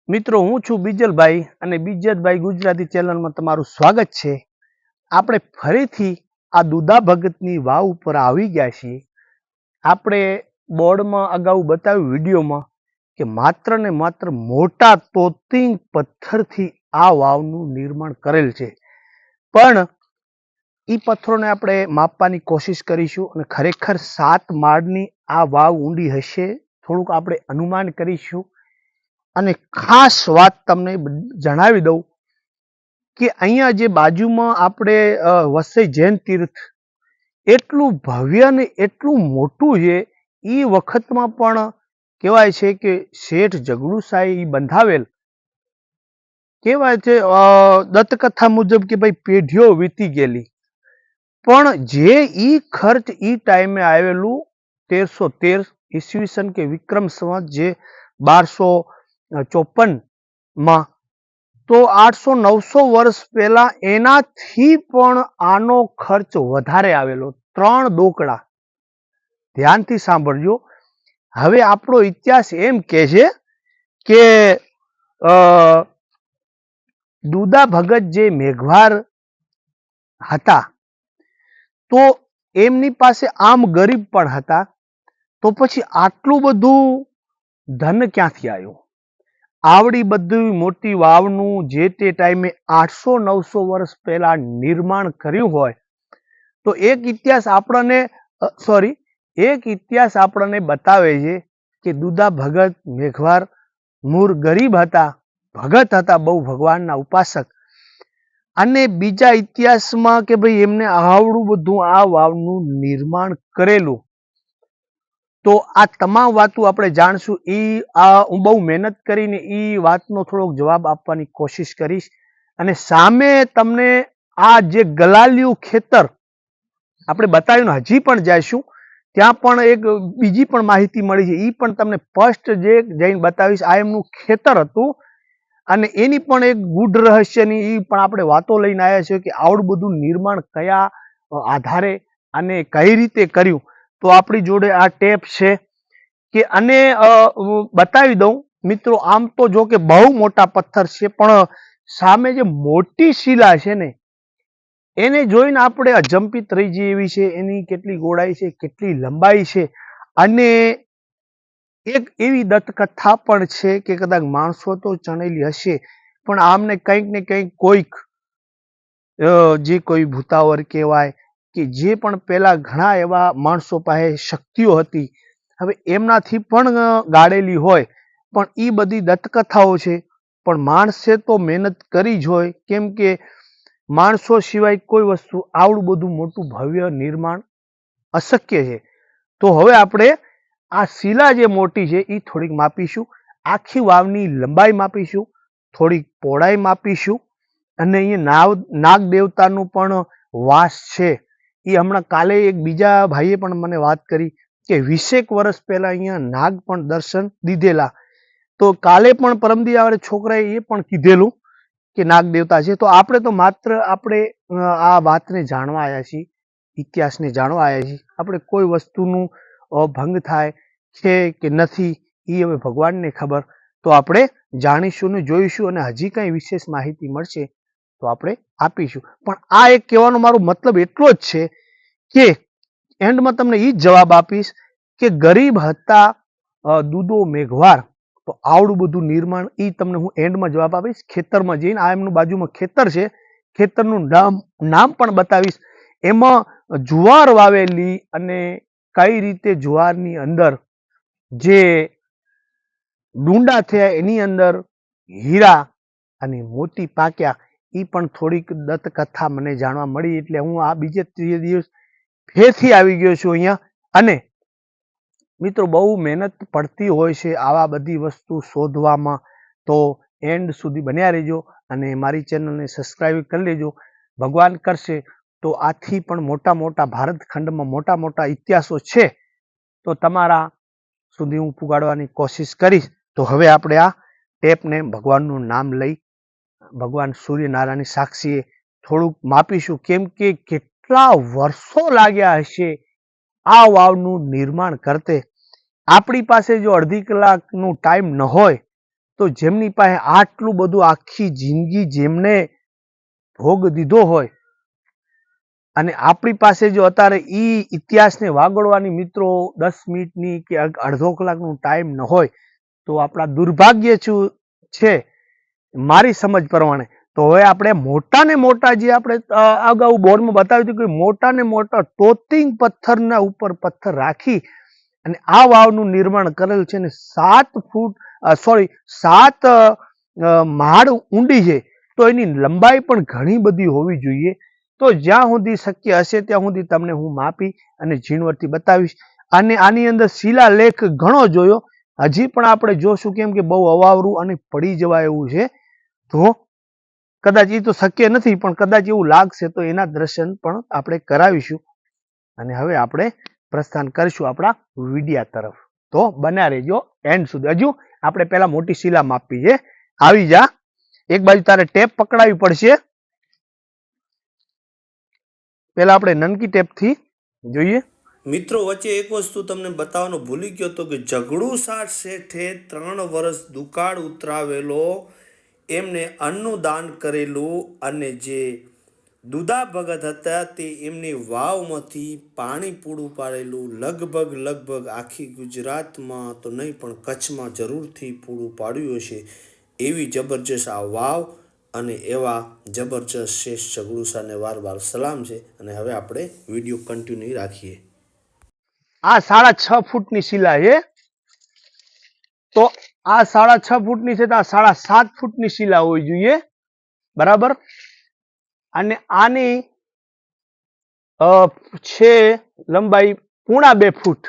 મિત્રો હું છું બીજલભાઈ અને બીજલભાઈ ગુજરાતી ચેનલમાં તમારું સ્વાગત છે। આપણે ફરીથી આ દુધા ભગતની વાવ ઉપર આવી ગયા છીએ। આપણે બોર્ડમાં અગાઉ બતાવ્યું વિડીયોમાં કે માત્ર ને માત્ર મોટા તોતિંગ પથ્થરથી આ વાવનું નિર્માણ કરેલ છે, પણ એ પથ્થરોને આપણે માપવાની કોશિશ કરીશું અને ખરેખર 7 માળની આ વાવ ઊંડી હશે, થોડુંક આપણે અનુમાન કરીશું। અને ખાસ વાત તમને જણાવી દઉં કે અહીંયા જે બાજુમાં આપણે વસઈ જૈન તીર્થ એટલું ભવ્ય ને એટલું મોટું છે, એ વખતમાં પણ કહેવાય છે કે શેઠ જગડુશાહી બંધાવેલ, કહેવાય છે દત્તકથા મુજબ કે ભાઈ પેઢીઓ વીતી ગયેલી, પણ જે ઈ ખર્ચ ઈ ટાઈમે આવેલું 1313 ઈસવીસન કે વિક્રમ સંવત જે 1254 માં, તો 800-900 વર્ષ પહેલા એનાથી પણ આનો ખર્ચ વધારે આવેલો, 3 ડોકડા। ધ્યાનથી સાંભળજો। હવે આપણો ઇતિહાસ એમ કહે છે કે દુધા ભગત જે મેઘવાર હતા, તો એમની પાસે આમ ગરીબ પણ હતા, તો પછી આટલું બધું ધન ક્યાંથી આવ્યું? આવડી બધી મોટી વાવનું જે તે ટાઈમે 800-900 વર્ષ પહેલા નિર્માણ કર્યું હોય, તો એક ઇતિહાસ આપણને બતાવે છે કે દુધા ભગત મેઘવાર મૂળ ગરીબ હતા, ભગત હતા, બહુ ભગવાનના ઉપાસક, અને બીજા ઇતિહાસમાં કે ભાઈ એમને આવડું બધું આ વાવનું નિર્માણ કરેલું। તો આ તમામ વાતો આપણે જાણશું। હું બહુ મહેનત કરીને એ વાતનો થોડોક જવાબ આપવાની કોશિશ કરીશ, અને સામે તમને આ જે ગલાલિયું ખેતર આપણે બતાવ્યું, હજી પણ જઈશું ત્યાં પણ એક બીજી પણ માહિતી મળી છે, એ પણ તમને ફર્સ્ટ જે જઈને બતાવીશ। આ એમનું ખેતર હતું, અને એની પણ એક ગૂઢ રહસ્યની એ પણ આપણે વાતો લઈને આવ્યા છીએ કે આવડું બધું નિર્માણ કયા આધારે અને કઈ રીતે કર્યું। તો આપણી જોડે આ ટેપ છે કે, અને બતાવી દઉં મિત્રો, આમ તો જો કે બહુ મોટા પથ્થર છે, પણ સામે જે મોટી શિલા છે ને, એને જોઈને આપણે અજંપિત રહી જઈએ એવી છે। એની કેટલી ગોળાઈ છે, કેટલી લંબાઈ છે, અને એક એવી દંતકથા પણ છે કે કદાચ માણસો તો ચણેલી હશે, પણ આમને કંઈક ને કંઈક કોઈક જે કોઈ ભૂતાવર કહેવાય કે જે પણ પેલા ઘણા એવા માણસો પાસે શક્તિઓ હતી, હવે એમનાથી પણ ગાળેલી હોય, પણ એ બધી દંતકથાઓ છે। પણ માણસે તો મહેનત કરી જ હોય, કેમ કે માણસો સિવાય કોઈ વસ્તુ આવડું બધું મોટું ભવ્ય નિર્માણ અશક્ય છે। તો હવે આપણે આ શિલા જે મોટી છે એ થોડીક માપીશું, આખી વાવની લંબાઈ માપીશું, થોડીક પહોળાઈ માપીશું, અને અહીંયા નાગ દેવતાનું પણ વાસ છે। એ હમણાં કાલે એક બીજા ભાઈએ પણ મને વાત કરી કે 20 વર્ષ પહેલા અહીંયા નાગ પણ દર્શન દીધેલા, તો કાલે પણ પરમદિયાવાળે છોકરાએ એ પણ કીધેલું કે નાગ દેવતા છે। તો આપણે તો માત્ર આપણે આ વાતને જાણવા આવ્યા છીએ, ઇતિહાસને જાણવા આવ્યા છીએ। આપણે કોઈ વસ્તુનું ભંગ થાય છે કે નથી એ હવે ભગવાનને ખબર, તો આપણે જાણીશું ને જોઈશું, અને હજી કંઈ વિશેષ માહિતી મળશે તો આપણે આપીશું। પણ આ એક કહેવાનો મારો મતલબ એટલો જ છે કે એન્ડમાં તમને એ જ જવાબ આપીશ કે ગરીબ હતા દુધો મેઘવાર, તો આવડું બધું નિર્માણ એ તમને હું એન્ડમાં જવાબ આપીશ, ખેતરમાં જઈને। આ એમનું બાજુમાં ખેતર છે, ખેતરનું નામ પણ બતાવીશ, એમાં જુવાર વાવેલી, અને કઈ રીતે જુવારની અંદર જે ડુંડા થયા એની અંદર હીરા અને મોતી પાક્યા, એ પણ થોડીક દંતકથા મને જાણવા મળી, એટલે હું આ બીજે ત્રીજે દિવસ ફેરથી આવી ગયો છું અહીંયા। અને મિત્રો બહુ મહેનત પડતી હોય છે આવા બધી વસ્તુ શોધવામાં, તો એન્ડ સુધી બન્યા રહેજો અને મારી ચેનલને સબસ્ક્રાઈબ કરી લેજો। ભગવાન કરશે તો આથી પણ મોટા મોટા ભારત ખંડમાં મોટા મોટા ઇતિહાસો છે, તો તમારા સુધી હું પુગાડવાની કોશિશ કરીશ। તો હવે આપણે આ ટેપને ભગવાનનું નામ લઈ, ભગવાન સૂર્યનારાયણની સાક્ષીએ થોડુંક માપીશું, કેમ કે કેટલા વર્ષો લાગ્યા હશે આ વાવનું નિર્માણ કરતે। આપણી પાસે જો અડધી કલાકનું ટાઈમ ન હોય તો જેમની પાસે આટલું બધું આખી જિંદગી જેમને ભોગ દીધો હોય અને આપણી પાસે જો અત્યારે ઈ ઇતિહાસને વાગોળવાની મિત્રો 10 મિનિટની કે અડધો કલાકનો ટાઈમ ન હોય તો આપણા દુર્ભાગ્ય છે મારી સમજ પ્રમાણે. તો હવે આપણે મોટા ને મોટા જે આપણે અગાઉ બોર્ડમાં બતાવ્યું હતું કે મોટા ને મોટા તોતિંગ પથ્થરના ઉપર પથ્થર રાખી અને આ વાવનું નિર્માણ કરેલું છે અને 7 માળ ઊંડી છે. તો એની લંબાઈ પણ ઘણી બધી હોવી જોઈએ. તો જ્યાં સુધી શક્ય હશે ત્યાં સુધી તમને હું માપી અને ઝીણવટથી બતાવીશ. અને આની અંદર શિલાલેખ ઘણો જોયો, હજી પણ આપણે જોશું, કેમ કે બહુ અવાવરું અને પડી જવાય એવું છે. તો કદાચ એ તો શક્ય નથી, પણ કદાચ એવું લાગશે તો એના દર્શન પણ આપણે કરાવીશું. અને હવે આપણે પ્રસ્થાન કરીશું આપણા વિડિયા તરફ. તો બન્યા રહેજો એન્ડ સુધી. હજુ આપણે પહેલા મોટી શિલા માપવી છે. આવી જા, એક બાજુ તારે ટેપ પકડાવી પડશે. પહેલા આપણે નનકી ટેપથી જોઈએ. મિત્રો, વચ્ચે એક વસ્તુ તમને બતાવવાનું ભૂલી ગયો હતો કે ઝઘડુસા શેઠે 3 વર્ષ દુકાળ ઉતરાવેલો, એમને અન્નનું દાન કરેલું અને જે દુદા ભગત હતા તે એમની વાવમાંથી પાણી પૂરું પાડેલું લગભગ આખી ગુજરાતમાં તો નહીં પણ કચ્છમાં જરૂરથી પૂરું પાડ્યું હશે એવી જબરજસ્ત આ વાવ અને એવા જબરજસ્ત શેષ ઝઘડુસાને વાર સલામ છે. અને હવે આપણે વિડીયો કન્ટિન્યુ રાખીએ. આ 6.5 ફૂટની શિલા છે. તો આ 6.5 ફૂટની છે તો આ 7.5 ફૂટની શિલા હોવી જોઈએ, બરાબર. અને આની છે લંબાઈ 2.5 ફૂટ,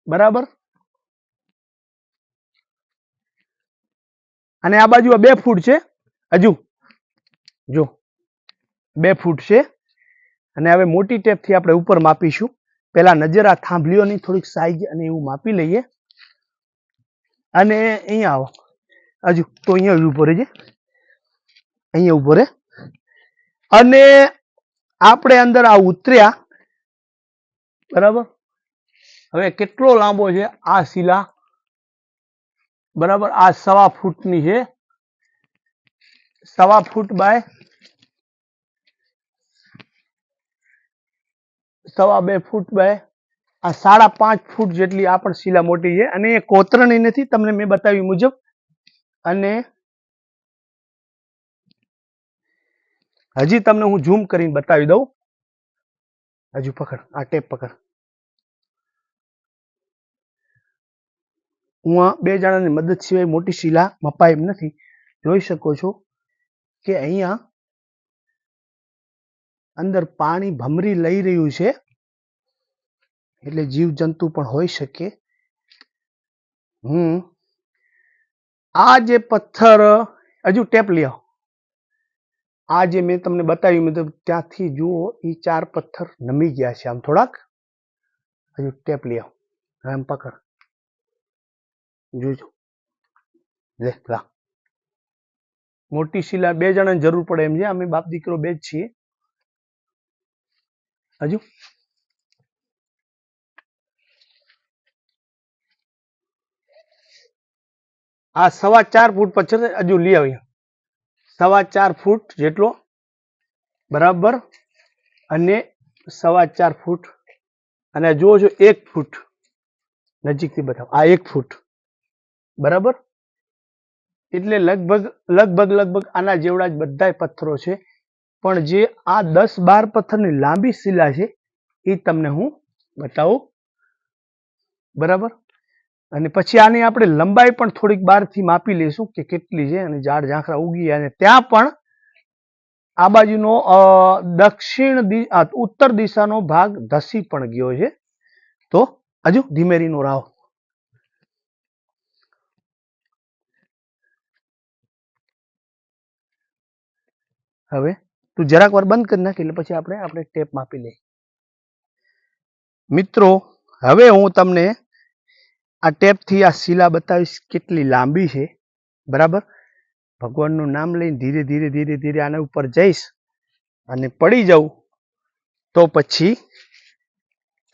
બરાબર. અને આ બાજુ 2 ફૂટ છે. હજુ જો 2 ફૂટ છે. અને હવે મોટી ટેપથી આપણે ઉપર માપીશું. પેલા નજર આ થાંભલીઓની થોડીક સાઈઝ અને એવું માપી લઈએ. અને અહીંયા આવો, હજુ તો અહીંયા ઉભો રહેજે, અહીંયા ઉભો રહે. અને આપણે અંદર આ ઉતર્યા, બરાબર. હવે કેટલો લાંબો છે આ શિલા, બરાબર. આ 1.25 ફૂટની છે, 1.25 ફૂટ બાય 2.25 ફૂટ બાય આ 5.5 ફૂટ જેટલી આ પણ શિલા મોટી છે. અને એ કોતરણી નથી, તમને મેં બતાવ્યું મુજબ. અને હજી તમને હું ઝૂમ કરીને બતાવી દઉં. હજુ પકડ, આ ટેપ પકડ. હું આ 2 જણાની મદદ સિવાય મોટી શિલા મપાય એમ નથી. જોઈ શકો છો કે અહીંયા અંદર પાણી ભમરી લઈ રહ્યું છે, એટલે જીવજંતુ પણ હોઈ શકે. આ જે પથ્થર, હજુ ટેપ લ્યો. આ જે મેં તમને બતાવ્યું મતલબ ત્યાંથી જુઓ, એ 4 પથ્થર નમી ગયા છે આમ થોડાક. હજુ ટેપ લ્યો, આમ પકડ, જોજો લે લા. મોટી શિલા 2 જણાની જરૂર પડે એમ છે. અમે બાપ દીકરો 2 જ છીએ. હજુ આ 4.25 ફૂટ પથ્થર હજુ લઈ આવી, 4.25 ફૂટ જેટલો, બરાબર. અને 4.25 ફૂટ. અને જુઓ છો 1 ફૂટ, નજીકથી બતાવો, આ 1 ફૂટ, બરાબર. એટલે લગભગ આના જેવડા જ બધા પથ્થરો છે. પણ જે આ 10-12 પથ્થરની લાંબી શિલા છે એ તમને હું બતાવું, બરાબર. અને પછી આની આપણે લંબાઈ પણ થોડીક બહારથી માપી લઈશું કે કેટલી છે. અને ઝાડ ઝાંખરા ઉગી, અને ત્યાં પણ આ બાજુનો ઉત્તર દિશાનો ભાગ ધસી પણ ગયો છે. તો હજુ ધીમેરીનો રાવ. હવે તું જરાક વાર બંધ કરી નાખ, એટલે પછી આપણે ટેપ માપી લઈએ. મિત્રો, હવે હું તમને આ ટેપથી આ શિલા બતાવીશ કેટલી લાંબી છે, બરાબર. ભગવાનનું નામ લઈને ધીરે ધીરે આના ઉપર જઈશ અને પડી જાઉં તો પછી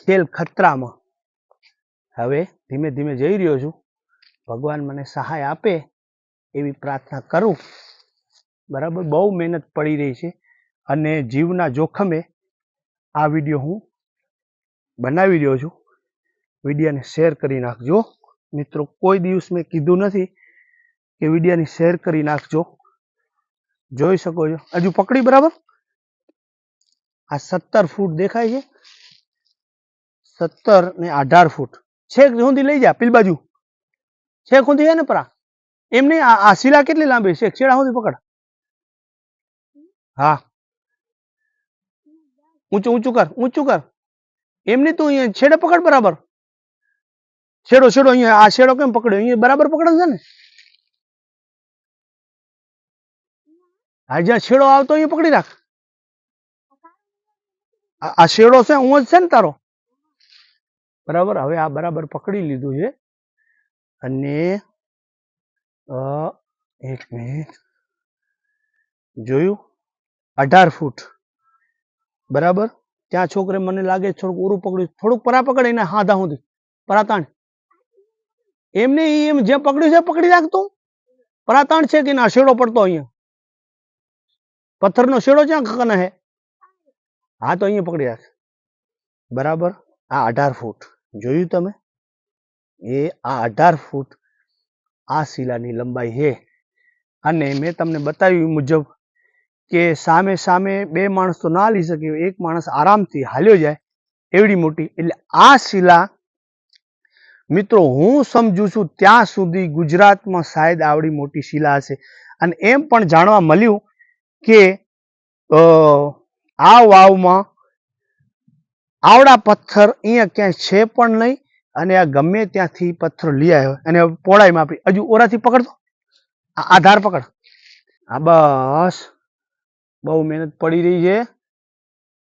ખેલ ખતરામાં. હવે ધીમે જઈ રહ્યો છું. ભગવાન મને સહાય આપે એવી પ્રાર્થના કરું. બરાબર, બહુ મહેનત પડી રહી છે અને જીવના જોખમે આ વિડીયો હું બનાવી રહ્યો છું. વિડીયોને શેર કરી નાખજો મિત્રો. કોઈ દિવસ મેં કીધું નથી કે વિડીયોને શેર કરી નાખજો. જોઈ શકો છો હજુ પકડી બરાબર. આ 17 ફૂટ દેખાય છે, 17 ને 18 ફૂટ છેક સુધી લઈ જા. પેલી બાજુ છેક સુધી છે ને પરા એમ નહીં. આ શીલા કેટલી લાંબી છે? છેડા સુધી પકડ. હા, ઊંચું ઊંચું કર, ઊંચું કર. એમ નહીં, તું અહીંયા છેડે પકડ બરાબર. છેડો છેડો અહીંયા, આ છેડો કેમ પકડ્યો? અહીંયા બરાબર પકડે છે ને. હા, જ્યાં છેડો આવતો અહીંયા પકડી રાખ. આ છેડો છે હું જ છે ને તારો બરાબર. હવે આ બરાબર પકડી લીધું છે અને એક મિનિટ જોયું 18 ફૂટ બરાબર. ત્યાં છોકરે મને લાગે થોડુંક ઓરું પકડ્યું, થોડુંક પરા પકડ એને હાથા સુધી પરાતાણ. એમ નહીં, એમ જે પકડ્યું છે પકડી રાખતું. પરાતાણ છે કે ના શેડો પડતો અહીંયા પથ્થરનો શેડો ક્યાં કને હે? હા, તો અહીંયા પકડી રાખ બરાબર. આ 18 ફૂટ જોયું તમે. એ આ 18 ફૂટ આ શિલાની લંબાઈ છે. અને મેં તમને બતાવ્યું મુજબ કે સામે સામે બે માણસ તો ના લઈ શકે, એક માણસ આરામથી હાલ્યો જાય એવડી મોટી. એટલે આ શિલા મિત્રો હું સમજુ છું ત્યાં સુધી ગુજરાતમાં શાયદ આવડી મોટી શિલા હશે. અને એમ પણ જાણવા મળ્યું કે આ વાવમાં આવડા પથ્થર અહીંયા ક્યાંય છે પણ નહીં. અને આ ગમે ત્યાંથી પથ્થર લઈ આવ્યો અને પહોળાઈ માપી. હજુ ઓરાથી પકડતો, આ ધાર પકડ. હા બસ, બહુ મહેનત પડી રહી છે.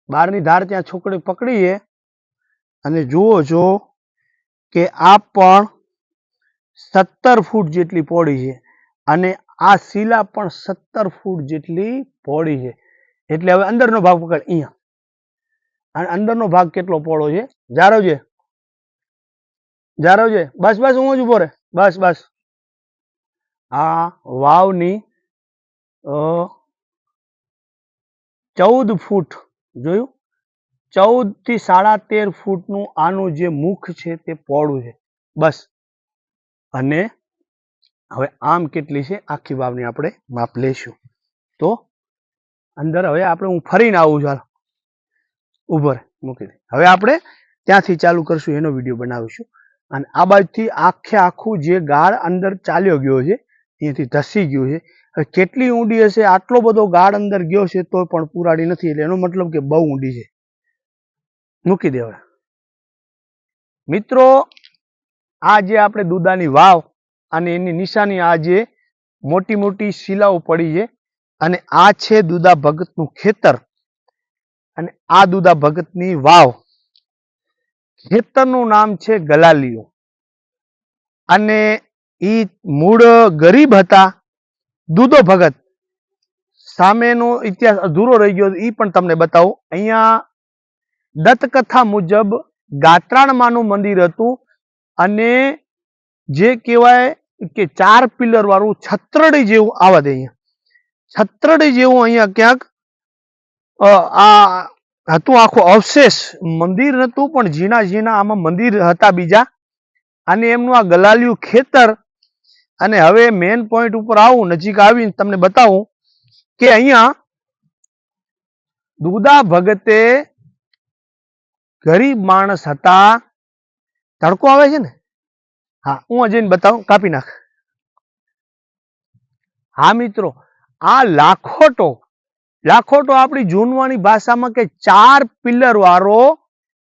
બહારની ધાર ત્યાં છોકરી પકડી છે અને જુઓ છો કે આ પણ 17 ફૂટ જેટલી પહોળી છે અને આ શિલા પણ 17 ફૂટ જેટલી પહોળી છે. એટલે હવે અંદરનો ભાગ પકડ અહીંયા. અને અંદરનો ભાગ કેટલો પહોળો છે જાળવજે, જાળવજે. બસ બસ, હું જ ઉભો રહે. બસ બસ. આ વાવની 14 ફૂટ જોયું, 14 થી 13.5 ફૂટનું આનું જે મુખ છે તે પહોળું છે બસ. અને હવે આમ કેટલી છે આખી વાવની આપણે માપ લઈશું. તો અંદર હવે આપણે હું ફરીને આવું છું. ઉભો રહે, મૂકી દે. હવે આપણે ત્યાંથી ચાલુ કરશું, એનો વિડીયો બનાવીશું. અને આ બાજુથી આખું જે ગાળ અંદર ચાલ્યો ગયો છે અહીંયાથી ધસી ગયું છે. હવે કેટલી ઊંડી હશે? આટલો બધો ગાળ અંદર ગયો છે તો પણ પુરાડી નથી. એટલે એનો મતલબ કે બહુ ઊંડી છે. મૂકી દે. હવે મિત્રો આ જે આપણે દુદાની વાવ અને એની નિશાની આ જે મોટી મોટી શિલાઓ પડી છે અને આ છે દુદા ભગતનું ખેતર અને આ દુદા ભગતની વાવ. ખેતરનું નામ છે ગલાલીઓ અને ઈ મૂળ ગરીબ હતા. દુદો ભગત સામેનો ઇતિહાસ અધૂરો રહી ગયો, ઈ પણ તમને બતાવું. અહીંયા દત્તકથા મુજબ ગાત્રાણમાનું મંદિર હતું અને જે કહેવાય કે 4 પિલર વાળું છત્રડી જેવું, આવા દે અહીંયા છત્રડી જેવું અહીંયા ક્યાંક આ હતું આખું અવશેષ. મંદિર નતું પણ ઝીણા ઝીણા આમાં મંદિર હતા બીજા. અને એમનું આ ગલાલિયું ખેતર. અને હવે મેન પોઈન્ટ ઉપર આવું, નજીક આવીને તમને બતાવું કે અહીંયા દુદા ભગતે ગરીબ માણસ હતા. તડકો આવે છે ને? હા, હું જઈને બતાવું. કાપી નાખ. હા મિત્રો, આ લાખોટો આપણી જૂનવાણી ભાષામાં કે 4 પિલર વાળો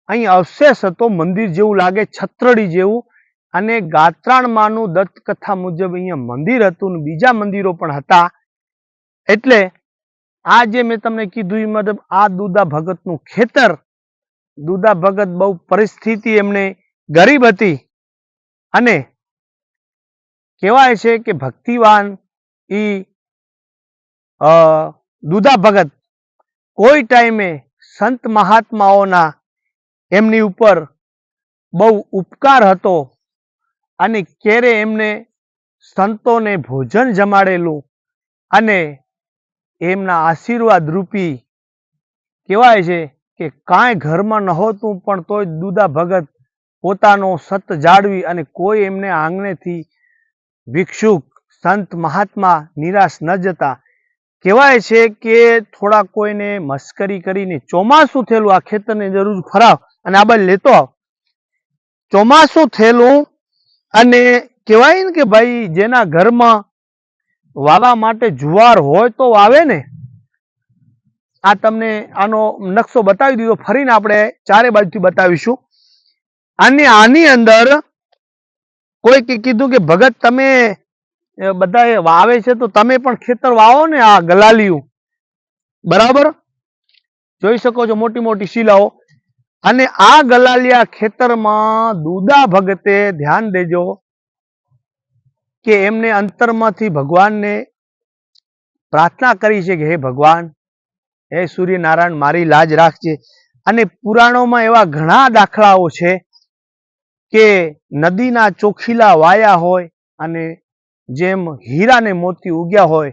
અહીં અવશેષ હતો. મંદિર જેવું લાગે, છત્રડી જેવું. અને ગાત્રાણમાનું દત્તકથા મુજબ અહીંયા મંદિર હતું ને બીજા મંદિરો પણ હતા. એટલે આ જે મેં તમને કીધું એ મતલબ આ દુદા ભગતનું ખેતર. દુદા ભગત બહુ પરિસ્થિતિ એમને ગરીબ હતી અને કહેવાય છે કે ભક્તિવાન ઈ દુદા ભગત કોઈ ટાઈમે સંત મહાત્માઓના એમની ઉપર બહુ ઉપકાર હતો અને ક્યારે એમને સંતોને ભોજન જમાડેલું અને એમના આશીર્વાદ રૂપી કહેવાય છે કે કાંઈ ઘરમાં નહોતું પણ તોય દુદા ભગત પોતાનો સત જાળવી અને કોઈ એમને આંગણેથી ભિક્ષુક સંત મહાત્મા નિરાશ ન જતા. કહેવાય છે કે થોડા કોઈને મસ્કરી કરીને ચોમાસું થયેલું, આ ખેતરને જરૂર ફરાવ અને આ બાજુ લેતો આવ, ચોમાસું થયેલું અને કહેવાય ને કે ભાઈ જેના ઘરમાં વાવા માટે જુવાર હોય તો વાવે ને. આ તમને આનો નકશો બતાવી દીધો, ફરીને આપણે ચારે બાજુથી બતાવીશું. અને આની અંદર કોઈ કીધું કે ભગત તમે બધા વાવે છે તો તમે પણ ખેતર વાવો ને, આ ગલાલિયું બરાબર જોઈ શકો છો, મોટી મોટી શિલાઓ. અને આ ગલાલિયા ખેતરમાં દુદા ભગતે, ધ્યાન દેજો કે એમને અંતરમાંથી ભગવાનને પ્રાર્થના કરી છે કે હે ભગવાન, હે સૂર્યનારાયણ, મારી લાજ રાખજે. અને પુરાણોમાં એવા ઘણા દાખલાઓ છે કે નદીના ચોખીલા વાયા હોય અને જેમ હીરા ને મોતી ઉગ્યા હોય.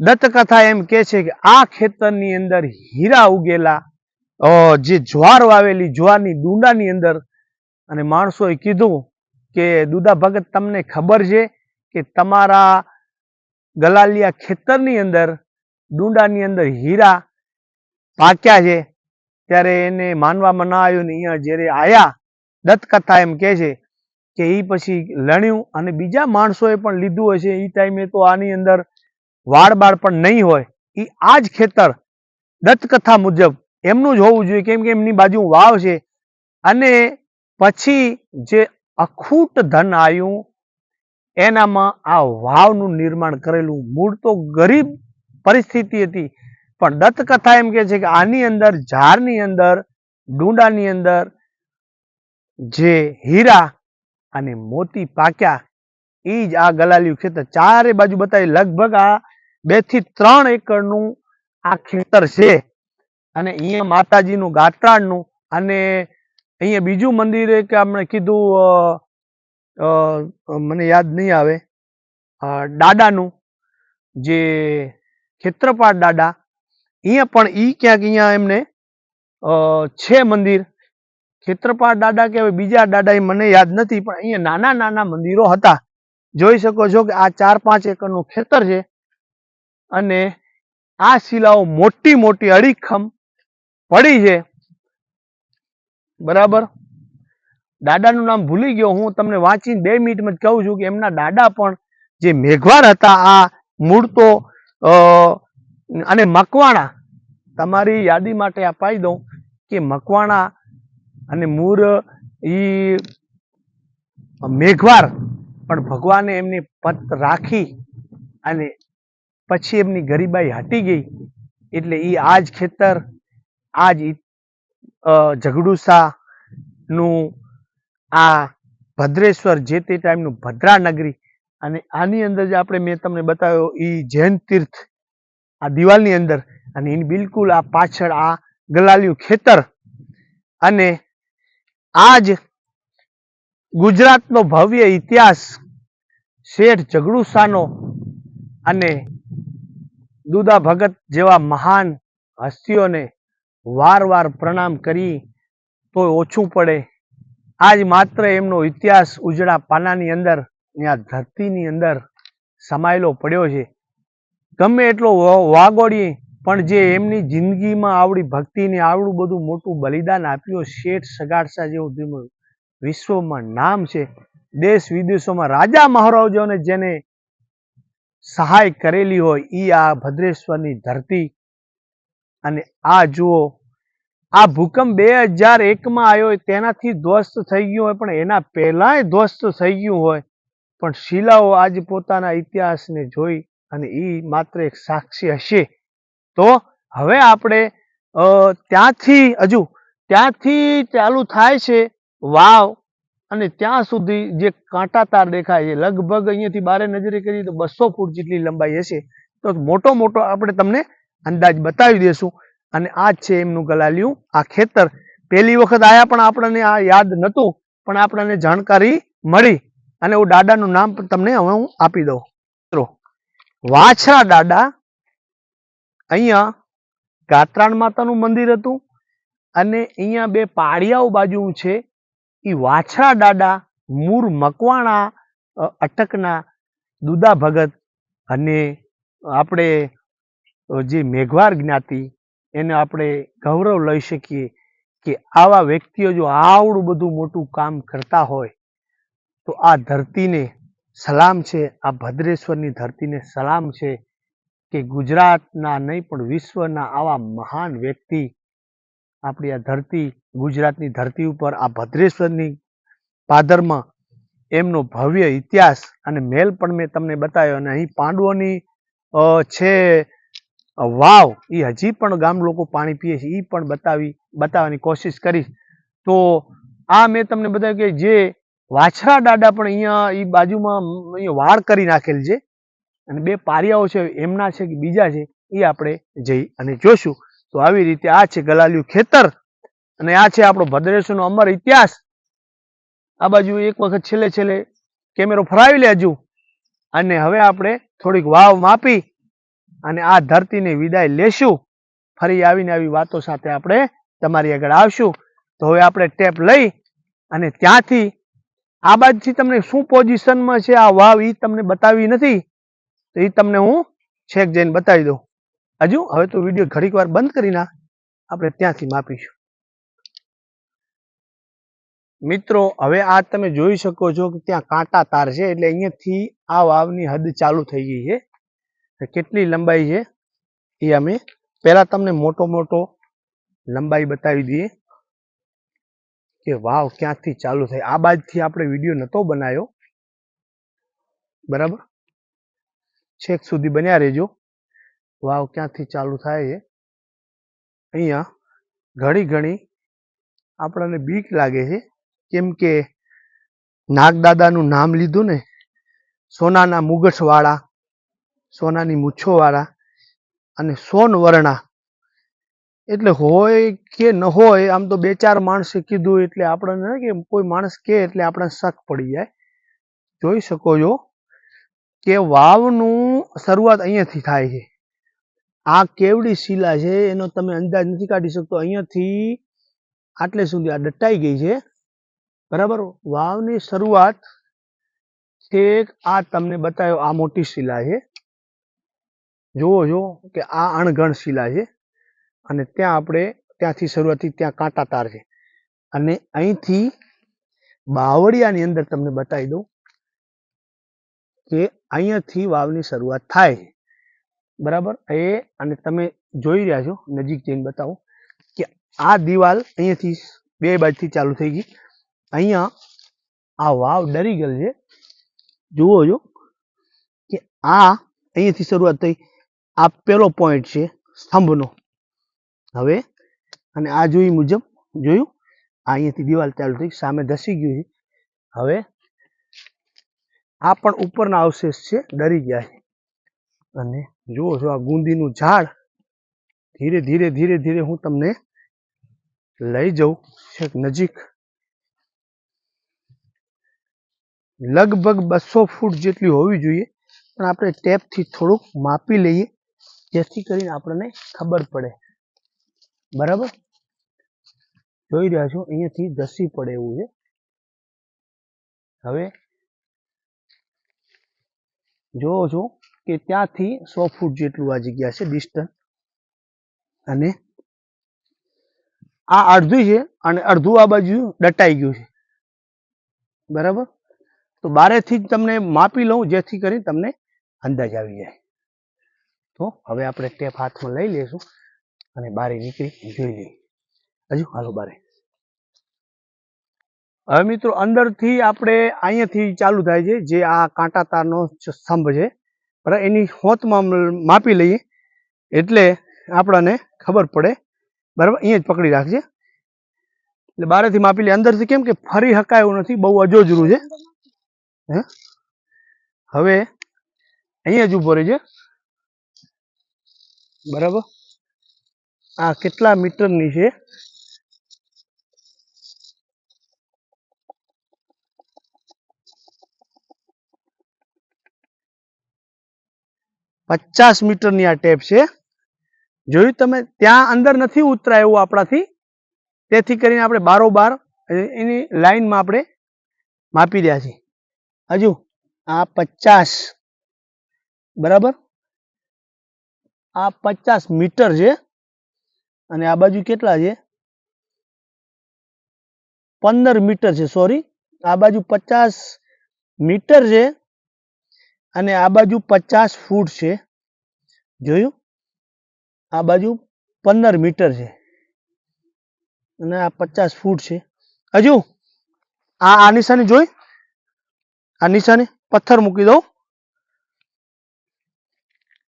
દત્તકથા એમ કે છે કે આ ખેતરની અંદર હીરા ઉગેલા, જે જ્વાર વાવેલી, જ્વારની ડુંડાની અંદર. અને માણસોએ કીધું કે દુદા ભગત તમને ખબર છે કે તમારા ગલાલિયા ખેતરની અંદર ડુંડાની અંદર હીરા પાક્યા છે? ત્યારે એને માનવામાં ના આવ્યું ને અહીંયા જ્યારે આયા, દત્તકથા એમ કે છે કે એ પછી લણ્યું અને બીજા માણસોએ પણ લીધું હશે. એ ટાઈમે તો આની અંદર વાળ બાળ પણ નહીં હોય. એ આ જ ખેતર દત્તકથા મુજબ એમનું જ હોવું જોઈએ, કેમ કે એમની બાજુ વાવ છે. અને પછી જે અખૂટ ધન આવ્યું એનામાં આ વાવનું નિર્માણ કરેલું. મૂળ તો ગરીબ પરિસ્થિતિ હતી, પણ દત્તકથા એમ કે છે કે આની અંદર, ઝાડની અંદર, ડુંડાની અંદર જે હીરા અને મોતી પાક્યા એ જ આ ગલાલિયું ખેતર. ચારે બાજુ બતાવી, લગભગ આ 2 થી 3 એકરનું આ ખેતર છે. અને અહીંયા માતાજીનું ગાત્રાળનું, અને અહીંયા બીજું મંદિર કે આપણે કીધું, મને યાદ નહીં આવે, દાદાનું, જે ક્ષેત્રપાળ દાદા, અહીંયા પણ ઈ ક્યાંક અહીંયા એમને છે મંદિર. ક્ષેત્રપાળ દાદા કે બીજા દાદા એ મને યાદ નથી, પણ અહીંયા નાના નાના મંદિરો હતા. જોઈ શકો છો કે આ 4-5 એકરનું ખેતર છે. અને આ શિલાઓ મોટી મોટી અડીખમ પડી છે, બરાબર. દાદાનું નામ ભૂલી ગયો હું, તમને વાંચીને 2 મિનિટમાં જ કહું છું કે એમના દાદા પણ જે મેઘવાર હતા, આ મૂળ તો અને મકવાણા, તમારી યાદી માટે અપાઈ દઉં કે મકવાણા અને મૂળ ઈ મેઘવાર, પણ ભગવાને એમની પત રાખી અને પછી એમની ગરીબાઈ હટી ગઈ. એટલે એ આ જ ખેતર, આ જ ઝઘડુસા નું આ ભદ્રેશ્વર, જે તે ટાઈમનું ભદ્રા નગરી. અને આની અંદર જે આપણે મેં તમને બતાવ્યો એ જૈન તીર્થ આ દિવાલની અંદર, અને એની બિલકુલ આ પાછળ આ ગલાલિયું ખેતર. અને આ જ ગુજરાતનો ભવ્ય ઇતિહાસ શેઠ ઝઘડુસાનો. અને દુદા ભગત જેવા મહાન હસ્તીઓને વાર પ્રણામ કરી તો ઓછું પડે. આજ માત્ર એમનો ઇતિહાસ ઉજળા પાનાની અંદર, આ ધરતીની અંદર સમાયેલો પડ્યો છે. ગમે એટલો વાગોડીએ પણ જે એમની જિંદગીમાં આવડી ભક્તિને આવડું બધું મોટું બલિદાન આપ્યું, શેઠ સગાડસા જેવું વિશ્વમાં નામ છે. દેશ વિદેશોમાં રાજા મહારાજાઓને જેને સહાય કરેલી હોય ઈ આ ભદ્રેશ્વરની ધરતી. અને આ જુઓ, આ ભૂકંપ 2001માં આવ્યો હોય તેનાથી ધ્વસ્ત થઈ ગયું હોય, પણ એના પહેલાય ધ્વસ્ત થઈ ગયું હોય, પણ શિલાઓ આજે પોતાના ઇતિહાસને જોઈ અને ઈ માત્ર એક સાક્ષી હશે. તો હવે આપણે ત્યાંથી ચાલુ થાય છે વાવ, અને ત્યાં સુધી જે કાંટા તાર દેખાય છે, લગભગ અહીંયાથી બારે નજરે કરીએ તો 200 ફૂટ જેટલી લંબાઈ હશે. તો મોટો આપણે તમને અંદાજ બતાવી દેશું. અને આ જ છે એમનું ગલાલિયું આ ખેતર. પહેલી વખત આયા પણ આપણને આ યાદ નહોતું, પણ આપણને જાણકારી મળી. અને હું દાદાનું નામ પણ તમને હવે હું આપી દઉં. મિત્રો, વાછરા દાદા અહીંયા ગાત્રાણ માતાનું મંદિર હતું અને અહીંયા બે પાળિયાઓ બાજુ છે એ વાછરા દાદા મૂળ મકવાણા અટકના દુદા ભગત અને આપણે જે મેઘવાર જ્ઞાતિ એને આપણે ગૌરવ લઈ શકીએ કે આવા વ્યક્તિઓ જો આવડું બધું મોટું કામ કરતા હોય તો આ ધરતીને સલામ છે, આ ભદ્રેશ્વરની ધરતીને સલામ છે કે ગુજરાતના નહીં પણ વિશ્વના આવા મહાન વ્યક્તિ આપણી આ ધરતી ગુજરાતની ધરતી ઉપર આ ભદ્રેશ્વરની પાદરમાં એમનો ભવ્ય ઇતિહાસ અને મેલ પણ મેં તમને બતાવ્યો અને અહીં પાંડવોની છે વાવ એ હજી પણ ગામ લોકો પાણી પીએ છે એ પણ બતાવવાની કોશિશ કરીશ. તો આ મેં તમને બતાવ્યું કે જે વાછરા દાદા પણ અહીંયા એ બાજુમાં અહીંયા વાડ કરી નાખેલ છે અને બે પારિયાઓ છે એમના છે કે બીજા છે એ આપણે જઈ અને જોશું. તો આવી રીતે આ છે ગલાલિયું ખેતર અને આ છે આપણો ભદ્રેશ્વરનો અમર ઇતિહાસ. આ બાજુ એક વખત છેલ્લે કેમેરો ફરાવી લેજો અને હવે આપણે થોડીક વાવ માપી અને આ ધરતીને વિદાય લેશું. ફરી આવીને આવી વાતો સાથે આપણે તમારી આગળ આવશું. તો હવે આપણે ટેપ લઈ અને ત્યાંથી આ બાજુથી તમને શું પોઝિશનમાં છે આ વાવ એ તમને બતાવી નથી તો એ તમને હું છેક જઈને બતાવી દઉં. હજુ હવે તો વિડીયો ઘડીક વાર બંધ કરીને આપણે ત્યાંથી માપીશું. મિત્રો, હવે આ તમે જોઈ શકો છો કે ત્યાં કાંટા તાર છે એટલે અહીંયાથી આ વાવની હદ ચાલુ થઈ ગઈ છે. કેટલી લંબાઈ છે એ અમે પહેલા તમને મોટો લંબાઈ બતાવી દઈએ કે વાવ ક્યાંથી ચાલુ થાય. આ બાજુથી આપણે વિડીયો નહોતો બનાવ્યો, બરાબર, છેક સુધી બન્યા રહેજો. વાવ ક્યાંથી ચાલુ થાય છે અહીંયા ઘણી આપણને બીક લાગે છે કેમ કે નાગદાદાનું નામ લીધું ને, સોનાના મુગટવાળા, સોનાની મૂછોવાળા અને સોનવર્ણા એટલે હોય કે ન હોય. આમ તો બે ચાર માણસે કીધું એટલે આપણને કે કોઈ માણસ કે એટલે આપણને શક પડી જાય. જોઈ શકો છો કે વાવનું શરૂઆત અહીંયાથી થાય છે. આ કેવડી શિલા છે એનો તમે અંદાજ નથી કાઢી શકતો. અહીંયાથી આટલે સુધી આ દટાઈ ગઈ છે, બરાબર. વાવની શરૂઆત છેક આ તમને બતાવ્યો આ મોટી શિલા છે, જુઓ છો કે આ અણઘણ શિલા છે અને ત્યાં આપણે ત્યાંથી શરૂઆતથી ત્યાં કાંટા તાર છે અને અહીંથી બાવળિયાની અંદર તમને બતાવી દઉં કે અહીંયાથી વાવની શરૂઆત થાય, બરાબર. અને તમે જોઈ રહ્યા છો, નજીક જઈને બતાવું કે આ દિવાલ અહીંયાથી બે બાજુથી ચાલુ થઈ ગઈ. અહીંયા આ વાવ ડરી ગયેલ છે, જુઓ છો કે આ અહીંયાથી શરૂઆત થઈ. આ પેલો પોઈન્ટ છે સ્તંભનો. હવે અને આ જોઈ મુજબ જોયું આ અહીંયાથી દિવાલ ચાલુ થઈ, સામે ધસી ગયું છે. હવે આ પણ ઉપરના અવશેષ છે, ડરી ગયા છે. અને જુઓ છો આ ગુંદીનું ઝાડ. ધીરે ધીરે હું તમને લઈ જાઉં છેક નજીક. લગભગ 200 ફૂટ જેટલી હોવી જોઈએ પણ આપણે ટેપથી થોડુંક માપી લઈએ જેથી કરીને આપણને ખબર પડે, બરાબર. જોઈ રહ્યા છો અહીંયાથી ધસી પડે એવું છે. હવે જોવો છો કે ત્યાંથી 100 ફૂટ જેટલું આ જગ્યા છે ડિસ્ટન્સ અને આ અડધું છે અને અડધું આ બાજુ દટાઈ ગયું છે, બરાબર. તો બારેથી જ તમને માપી લઉં જેથી કરી તમને અંદાજ આવી જાય. તો હવે આપણે ટેપ હાથમાં લઈ લેશું અને બારે નીકળી જોઈ લઈએ. હજુ હાલો બારે. હવે મિત્રો અંદરથી આપણે અહીંયાથી ચાલુ થાય છે જે આ કાંટા તારનો સ્તંભ છે, બરાબર. એની હોતમાં માપી લઈએ એટલે આપણને ખબર પડે, બરાબર. અહીંયા જ પકડી રાખજે એટલે બારેથી માપી લે. અંદરથી કેમ કે ફરી હકાય એવું નથી, બહુ અજોજરું છે. હવે અહીંયા જ ઉભો રહેજે, બરાબર. આ કેટલા મીટરની છે 50 મીટરની આ ટેપ છે. જોયું તમે, ત્યાં અંદર નથી ઉતરાય એવું આપણાથી, તેથી કરીને આપણે બારોબાર એની લાઈનમાં આપણે માપી રહ્યા છીએ. હજુ આ 50, બરાબર, આ 50 મીટર છે અને આ બાજુ કેટલા છે? 15 મીટર છે. સોરી, આ બાજુ 50 મીટર છે અને આ બાજુ 50 ફૂટ છે. જોયું, આ બાજુ 15 મીટર છે અને આ 50 ફૂટ છે. હજુ આ નિશાની જોઈ, આ નિશાની પથ્થર મૂકી દઉં,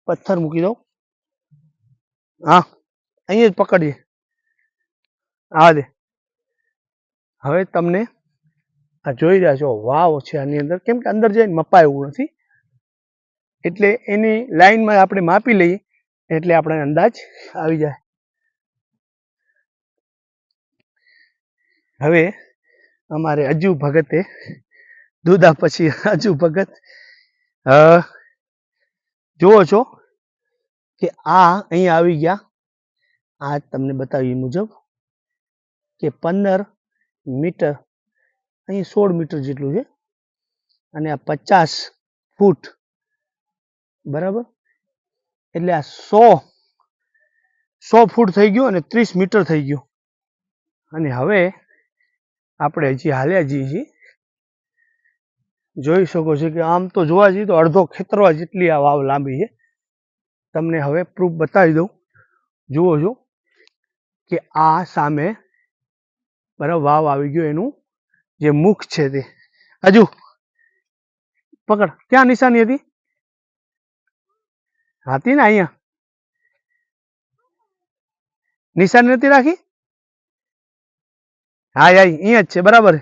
પથ્થર મૂકી દઉં. હા, અહીંયા જ પકડીએ. હા દે. હવે તમને આ જોઈ રહ્યા છો વાવ છે આની અંદર, કેમ કે અંદર જઈને મપાય એવું નથી, એટલે એની લાઈનમાં આપણે માપી લઈએ એટલે આપણે અંદાજ આવી જાય. હવે અમારે અજુ ભગતે દુધા પછી અજુ ભગત જુઓ છો કે આ અહીંયા આવી ગયા. આ તમને બતાવી એ મુજબ કે 15 મીટર, અહીં 16 મીટર જેટલું છે અને આ 50 ફૂટ, બરાબર, એટલે આ 100 ફૂટ થઈ ગયું અને 30 મીટર થઈ ગયું. અને હવે આપણે હજી હાલ્યા જઈએ છીએ. જોઈ શકો છો કે આમ તો જોવા જઈએ તો અડધો ખેતરવા જેટલી આ વાવ લાંબી છે. તમને હવે પ્રૂફ બતાવી દઉં. જુઓ છો કે આ સામે બરાબર વાવ આવી ગયો, એનું જે મુખ છે તે. હજુ પકડ, ક્યાં નિશાની હતી? હતી ને અહીંયા નિશાની નથી રાખી? હા, અહીંયા જ છે, બરાબર.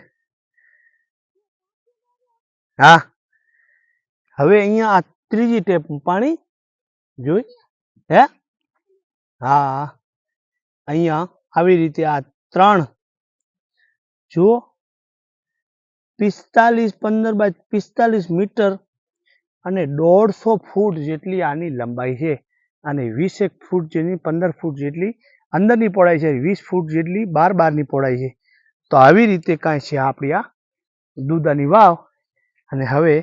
હા, હવે અહીંયા આ ત્રીજી ટેપ પાણી જોઈ, હે? હા, અહીંયા આવી રીતે આ 3, જુઓ, 45, 15 બાય 45 મીટર અને 150 ફૂટ જેટલી આની લંબાઈ છે. અને 21 ફૂટ જેની 15 ફૂટ જેટલી અંદરની પહોળાઈ છે, 20 ફૂટ જેટલી બારની પહોળાઈ છે. તો આવી રીતે કાંઈ છે આપણી આ દુધાની વાવ. અને હવે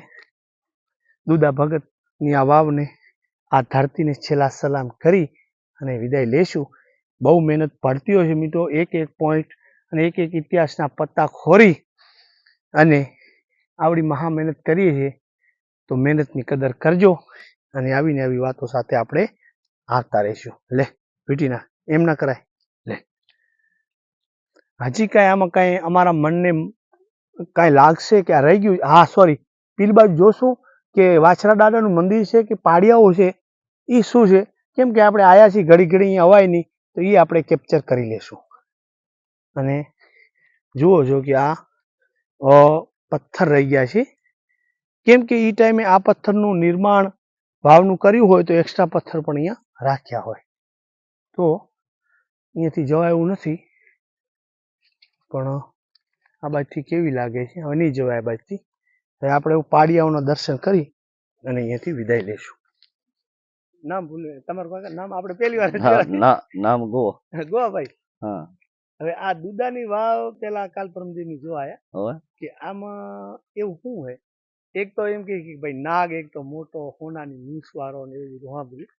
દુધા ભગતની આ વાવને, આ ધરતીને છેલ્લા સલામ કરી અને વિદાય લેશું. બહુ મહેનત પડતી હોય છે મિત્રો, એક એક પોઈન્ટ અને એક એક ઇતિહાસના પત્તા ખોરી અને આવડી મહા મહેનત કરીએ છીએ. તો મહેનતની કદર કરજો અને આવીને આવી વાતો સાથે આપણે આવતા રહીશું. લે વીટીના એમ ના કરાય. લે હજી કાંઈ આમાં કાંઈ અમારા મનને કાંઈ લાગશે કે આ રહી ગયું? હા, સોરી, પેલી બાજુ જોશું કે વાછરા દાદાનું મંદિર છે કે પાડિયાઓ છે, એ શું છે? કેમ કે આપણે આયા છીએ, ઘડી ઘડી અહીંયા અવાય નહીં, તો એ આપણે કેપ્ચર કરી લેશું. અને જુઓ છો કે આ પથ્થર રહી ગયા છે, કેમ કે એ ટાઈમે આ પથ્થરનું નિર્માણ ભાવનું કર્યું હોય તો એક્સ્ટ્રા પથ્થર પણ અહીંયા રાખ્યા હોય. તો અહીંયાથી જવાય એવું નથી, પણ આ બાજુથી કેવી લાગે છે? હવે નહીં જવાય આ બાજુથી. હવે આપણે પાડિયાઓના દર્શન કરી અને અહીંયાથી વિદાય લેશું. નામ ભૂલે તમારું કાકા નામ? આપણે પહેલી વાર નામ ગોવાભાઈ. હા, હવે આ દુધાની વાવ પેલા કાલ પરમદીની જો આયા હવે કે આમાં એવું શું હોય? એક તો એમ કે ભાઈ નાગ, એક તો મોટો સોનાની મૂછ વાળો ને એવું બધું સાંભળ્યું.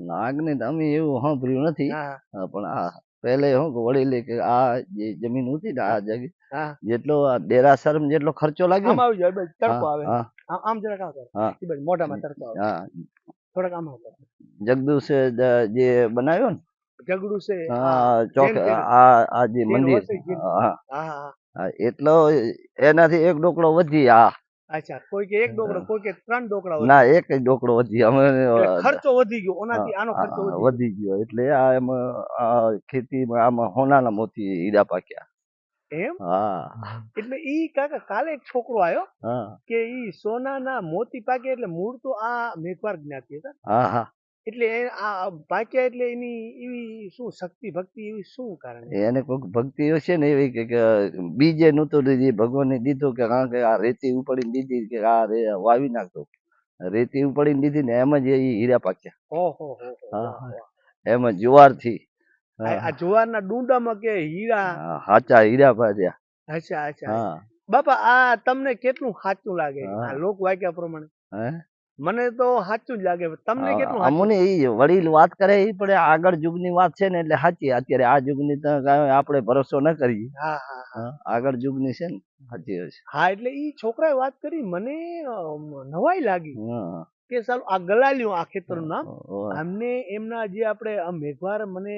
નાગને તો અમે એવું સાંભળ્યું નથી. હા, હા, પણ આ પહેલે શું કે વડીલે કે આ જે જમીન હતી ને આ જગ્યા હા, જેટલો આ ડેરાસર જેટલો ખર્ચો લાગ્યો આમ ને, આવી જાય, બસ તડકો આવે. હા, આમ જરાક આમ કરો. હા, એ બાજુ મોઢામાં તડકો આવે. હા, થોડાક આમ કરો. જગદુશે જે બનાવ્યો ને, ઝઘડું છે. હા, ચોક જેન તેન. આ જે જેન મંદિર, વસે જેન. હા, હા, હા. હા, એટલો એનાથી એક ડોકડો વધી. આ અચ્છા, કોઈ કે એક ડોકરો, કોઈ કે 3 ડોકરા વધે. ના, એક જ ડોકડો વધી. અમે એટલે ખર્ચો વધી ગયો, ઓનાથી આનો ખર્ચો વધી ગયો. વધી ગયો એટલે આ એમાં આ ખેતીમાં આમાં હોનાના મોતી હીરા પાક્યા. એમ? હા, એટલે ઈ કાકા કાલે એક છોકરો આવ્યો હા, કે ઈ સોનાના મોતી પાકે, એટલે મૂળ તો આ મેઘવાર જ્ઞાતિ હતા, હા, હા, એટલે આ પાક્યા એટલે એની એવી શું શક્તિ ભક્તિ એવી શું કારણ? એને કોઈક ભક્તિ હશે ને એવી કે બીજે નહોતું દીધી, ભગવાને દીધું કે કારણ કે આ રેતી ઉપાડીને દીધી કે આ રે વાવી નાખતો. રેતી ઉપાડીને દીધી ને એમ જ એ હીરા પાક્યા. ઓહો હો હો, હા, વાહ, હા. વાહ. એમ જ જુવાર થી આ જુવારના ડુંડામાં કે હીરા. સાચા હીરા પાક્યા. અચ્છા અચ્છા. હા બાપા આ તમને કેટલું સાચું લાગે છે? હા. આ લોક વાક્ય પ્રમાણે હે મને તો સાચું જ લાગે, તમને કેટલું સાચું? અમને ઈ વડીલ વાત કરે ઈ પણ આગળ યુગની વાત છે ને એટલે સાચી. અત્યારે આ યુગની તો કાંઈ આપણે ભરોસો ન કરીએ. હા હા હા. હા, આગળ યુગની છે ને સાચી હશે. હા એટલે ઈ છોકરાએ વાત કરી, મને નવાઈ લાગી હા, કે સાલું આ ગલાલ્યું આ ખેતરનું નામ. હા, આમને એમના જે આપણે મેઘવાર મને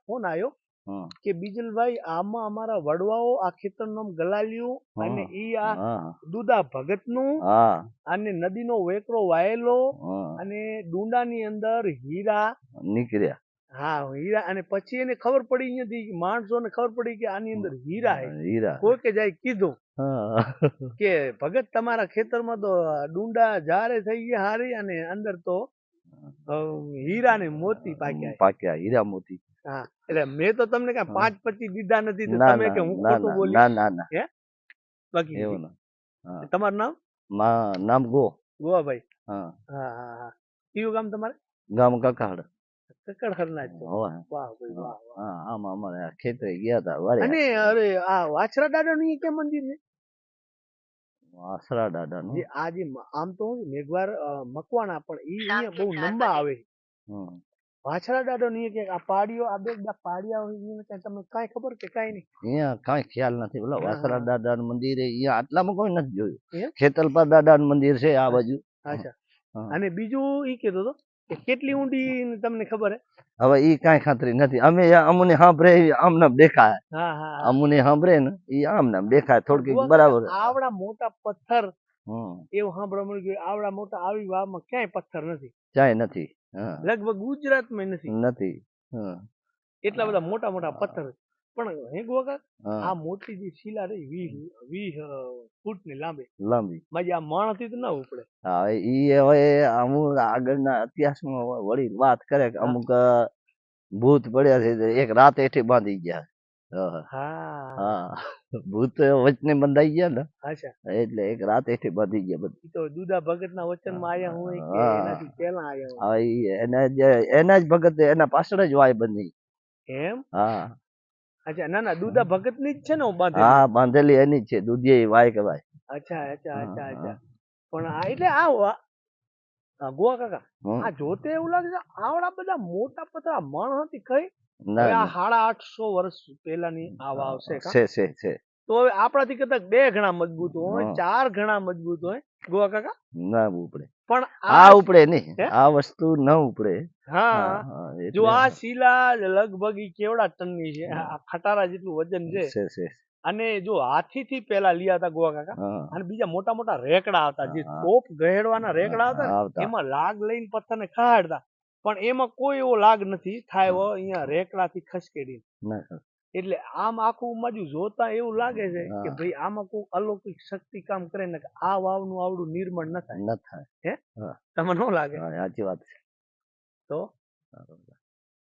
ફોન આવ્યો હા, કે બીજલભાઈ આમાં અમારા વડવાઓ આ ખેતરનું નામ ગલાલ્યું અને ઈ આ હા, દુદા ભગતનું હા, અને નદીનો વેકરો વાયેલો હા, અને ડુંડાની અંદર હીરા. નીકળ્યા. હા હીરા. અને પછી એને ખબર પડી, અહીંયાથી માણસોને ખબર પડી કે આની અંદર હીરા હે. હીરા. કોઈ કે જાય કીધું હા, કે ભગત તમારા ખેતરમાં તો ડુંડા જારે થઈ ગયા હારી અને અંદર તો હીરા ને મોતી પાક્યા છે. પાક્યા હીરા મોતી. હા એટલે મેં તો તમને કઈ 5-25 દીધા નથી તો ના તમે ના કે હું ના ખોટું ના બોલી. ના ના ના હે બાકી એવું ના. હા, તમારું નામ? નામ ગો. ગોવાભાઈ. હા, હા હા હા. કયું ગામ તમારે? ગામ કકાહડ. કકડખરના જ છો. હોય. વાહ ભાઈ વાહ વાહ. હા, આમાં અમારે ખેતરે ગયા હતા વારે. અને અરે આ વાછરા દાદાનું ઈ ક્યાં મંદિર છે? આસરા દાદા નું. જે આ જે આમ તો હું મેઘવાર મકવાણા પણ ઈ અહીંયા બહુ લંબા આવે છે. વાછરા દાદા ની કે આ પાડીઓ આ બે પાડિયા હોય એને કાંઈ તમને કાંઈ ખબર કે કાંઈ નહીં? અહીંયા કાંઈ ખ્યાલ નથી. બોલો હા, વાસરા હા. દાદા નું મંદિર અહીંયા આટલામાં કોઈ નથી એમ? જોયું. ખેતલપા દાદા નું મંદિર છે આ બાજુ. અચ્છા. હા. અને બીજું ઈ કહેતો હતો કે કેટલી ઊંડી તમને ખબર હે? હવે ઈ કાંઈ ખાતરી નથી. અમે અમને સાંભળે આમ નામ દેખાય. હા હા હા. અમને સાંભળે ને ઈ આમ નામ દેખાય થોડુંક ગોવા બરાબર. કાકા, આવડા મોટા પથ્થર હમ એવું સાંભળવા મળ્યું કે આવડા મોટા આવી વાવમાં ક્યાંય પથ્થર નથી. ચાય નથી. હા, લગભગ ગુજરાતમાં નથી નથી. હા, એટલા બધા મોટા મોટા પથ્થર. પણ હે ગોવા કાકા, હા, આ મોટી જે શિલા રહી 20 ફૂટ ની લાંબી, લાંબી. માજી આ માણસથી તો ના ઉપડે. હા, ઈ હવે અમુક આગળના ઇતિહાસમાં વળી વાત કરે કે હા. અમુક ભૂત પડ્યા છે એક રાત હેઠે બાંધી ગયા. હા, હા હા, ભૂત વચને બંધાઈ ગયા ને અચ્છા. એટલે એક રાત હેઠે બાંધી ગયા બધું. ઈ તો દુદા ભગત ના વચનમાં આયા હોય કે હા. એનાથી પહેલા આયા હોય? હવે ઈ એના જ ભગત એના પાછળ જ વાય બની. એમ? હા, અચ્છા. ના ના દુદા ભગત ની જ છે ને બાંધેલી? હા, બાંધેલી એની જ છે. દુધિયા વાય કહેવાય. અચ્છા અચ્છા હા, અચ્છા અચ્છા. હા. પણ આ એટલે આ ગોવા કાકા, હમ. આ જોતે એવું લાગે છે આવડા બધા મોટા પતરા મણ હતી કઈ. ના હવે આ ના 850 વર્ષ પહેલાની આ વાવ છે કા? છે. તો હવે આપણાથી કદાચ 2 ગણા મજબૂત હોય, હા. 4 ગણા મજબૂત હોય ગોવા કાકા, ના ઉપડે. પણ આ ઉપડે નહીં. હે? આ વસ્તુ ન ઉપડે. હા હા, જો એટલે આ શિલા લગભગ ઈ કેવડા ટનની છે? આ ખટારા જેટલું વજન છે. છે. અને જો હાથીથી પેલા લીયા હતા ગોવા કાકા, હા, અને બીજા મોટા મોટા રેકડા હતા જે હા. તોપ ગહેડવાના રેકડા હતા ને, આવતા. એમાં લાગ લઈને પથ્થરને ખહાડતા. પણ એમાં કોઈ એવો લાગ નથી થાય એવો અહીંયા રેકડાથી ખસકેડી. ના, એટલે આમ આખું બાજુ જોતા એવું લાગે છે કે હા. ભાઈ આમાં કોઈ અલૌકિક શક્તિ કામ કરે ને કે આ વાવનું આવડું નિર્માણ ન થાય. ન થાય. હે? હા. તમને ન લાગે? હા, સાચી વાત છે. તો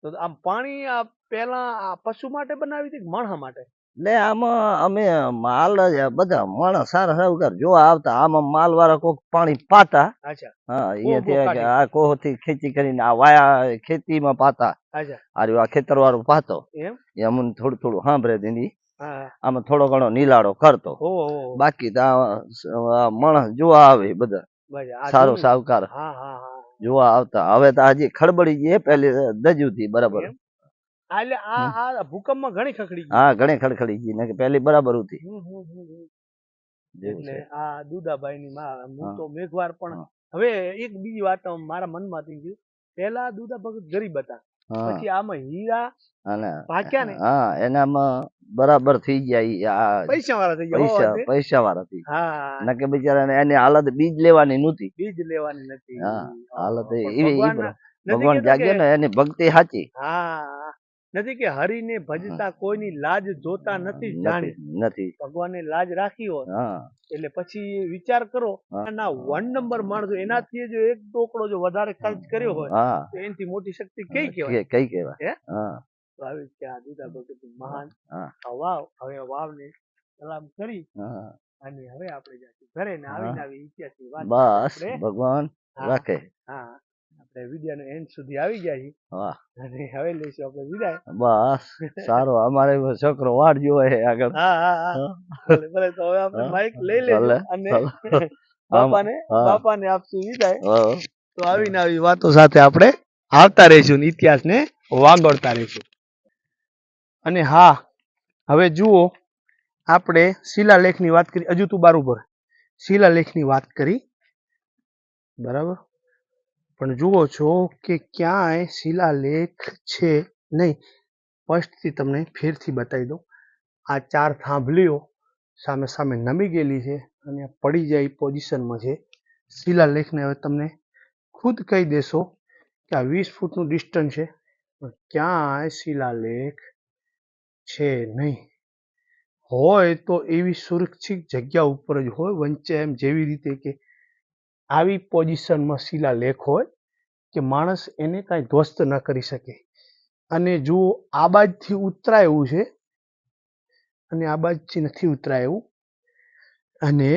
તો આમ પાણી આ પેલા આ પશુ માટે બનાવી હતી કે માણસ માટે? એટલે આમાં અમે માલ જ બધા માણસ સારા સારા જોવા આવતા. આમાં માલ વાળા કોક પાણી પાતા. અચ્છા. હા, કોહ બોહ અહીંયાથી કાઢી. આ કોહથી ખેંચી કરીને આ વાયા ખેતીમાં પાતા. અચ્છા. આ ખેતર વાળું પાતો એમ? એ અમને થોડું થોડું સાંભળે દીધી. હા. આમાં થોડો ઘણો નીલાડો કરતો. ઓહો. બાકી તો આ માણસ જોવા આવે બધા. બસ આ સારો જૂનું. સાવકાર હા હા હા. જોવા આવતા. હવે તો હજી ખડબડી ગઈ પેલી દજુથી બરાબર. એમ? આ એટલે આ ભૂકંપમાં ઘણી ખખડી ગઈ. હા, ઘણી ખડખડી ગઈ ને કે પેલી બરાબર હતી. જેવું એટલે છે. આ દુદાભાઈની માં હું હા. તો મેઘવાર પણ. હા. હવે એક બીજી વાત મારા મનમાં થઈ ગયું. પહેલા દુદા ભગત ગરીબ હતા, હા, પછી આમાં હીરા અને પાક્યા ને હા એનામાં બરાબર થઈ ગયા ઈ આ પૈસા વાળા થઈ ગયા. હો વાત છે. પૈસા વાળા થઈ હા. નકે બિચારાને એની હાલત બીજ લેવાની નહોતી. બીજ લેવાની નથી. હા, હાલત પણ એવી ભગવાનના નથી ભગવાન કહેતા જાગ્યો કે ને એની ભક્તિ સાચી. હા નથી કે હરિને ભજતા કોઈની લાજ જોતા નથી જાણી. નથી. ભગવાને લાજ રાખી હોત હા, એટલે પછી વિચાર કરો, હા. ના 1 નંબર માણસો એનાથી જો એક ટોકડો જો વધારે ખર્ચ કર્યો હોય હા, તો એનાથી મોટી શક્તિ કઈ કહેવાય? કઈ કહેવાય. હે? હા, તો આવી રીતે આ દુદા ભગત મહાન હા, આ વાવ, હવે વાવને સલામ કરી હા. અને હવે આપણે જાશું ઘરે ને આવીને આવી ઇતિહાસની વાત બસ આપણે ભગવાન રાખે. હા આપણે વિડિયોનો એન્ડ સુધી આવી ગયા છીએ હા અને હવે લઈશું આપણે વિદાય. બસ સારું, અમારે છોકરો વાટ જોવે છે આગળ. હા હા હા હા, ભલે ભલે તો હવે આપણે હા, માઇક લઈ લેજો ભલે, અને ભલે. બાપાને હા. બાપાને આપશું વિદાય. હા. તો આવીને આવી વાતો સાથે આપણે આવતા રહીશું ને ઇતિહાસને વાગોળતા રહીશું. અને હા હવે જુઓ આપણે શિલાલેખની વાત કરી, હજુ તું બાર ઉપર શિલાલેખની વાત કરી બરાબર, પણ જુઓ છો કે ક્યાંય શિલાલેખ છે નહીં. સ્પષ્ટથી તમને ફેરથી બતાવી દઉં. આ 4 થાંભલીઓ સામે સામે નમી ગયેલી છે અને પડી જાય પોઝિશનમાં છે. શિલાલેખને હવે તમને ખુદ કહી દેશો કે આ 20 ફૂટનું ડિસ્ટન્સ છે પણ ક્યાંય શિલાલેખ છે નહીં. હોય તો એવી સુરક્ષિત જગ્યા ઉપર જ હોય, વંચે એમ જેવી રીતે કે આવી પોઝિશનમાં શિલાલેખ હોય કે માણસ એને કાંઈ ધ્વસ્ત ન કરી શકે. અને જુઓ આ બાજથી ઉતરાય એવું છે અને આ બાજુથી નથી ઉતરાય એવું. અને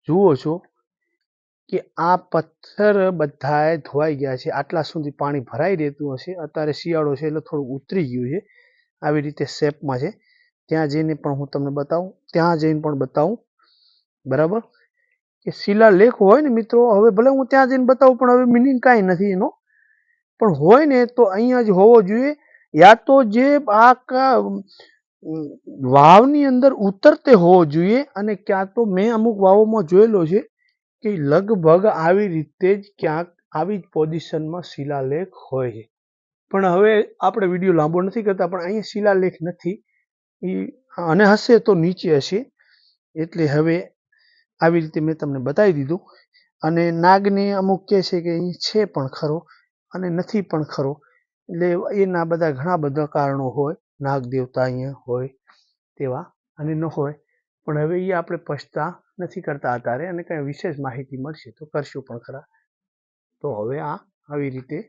જુઓ છો કે આ પથ્થર બધાય ધોવાઈ ગયા છે. આટલા સુધી પાણી ભરાઈ રહેતું હશે, અત્યારે શિયાળો છે એટલે થોડું ઉતરી ગયું છે. આવી રીતે શેપમાં છે. ત્યાં જઈને પણ હું તમને બતાવું, ત્યાં જઈને પણ બતાવું બરાબર. કે શિલાલેખ હોય ને મિત્રો, હવે ભલે હું ત્યાં જઈને બતાવું પણ હવે મિનિંગ કાંઈ નથી એનો, પણ હોય ને તો અહીંયા જ હોવો જોઈએ. યા તો જે આ વાવની અંદર ઉતરતે હોવો જોઈએ, અને ક્યાં તો મેં અમુક વાવોમાં જોયેલો છે કે લગભગ આવી રીતે જ ક્યાંક આવી જ પોઝિશનમાં શિલાલેખ હોય છે. પણ હવે આપણે વિડીયો લાંબો નથી કરતા, પણ અહીંયા શિલાલેખ નથી અને હશે તો નીચે હશે. એટલે હવે આવી રીતે મેં તમને બતાવી દીધું. અને નાગને અમુક કહે છે કે અહીં છે પણ ખરો અને નથી પણ ખરો, એટલે એના બધા ઘણા બધા કારણો હોય. નાગ દેવતા અહીંયા હોય તેવા અને ન હોય, પણ હવે એ આપણે પછતા નથી કરતા અત્યારે, અને કંઈ વિશેષ માહિતી મળશે તો કરશું પણ ખરા. તો હવે આવી રીતે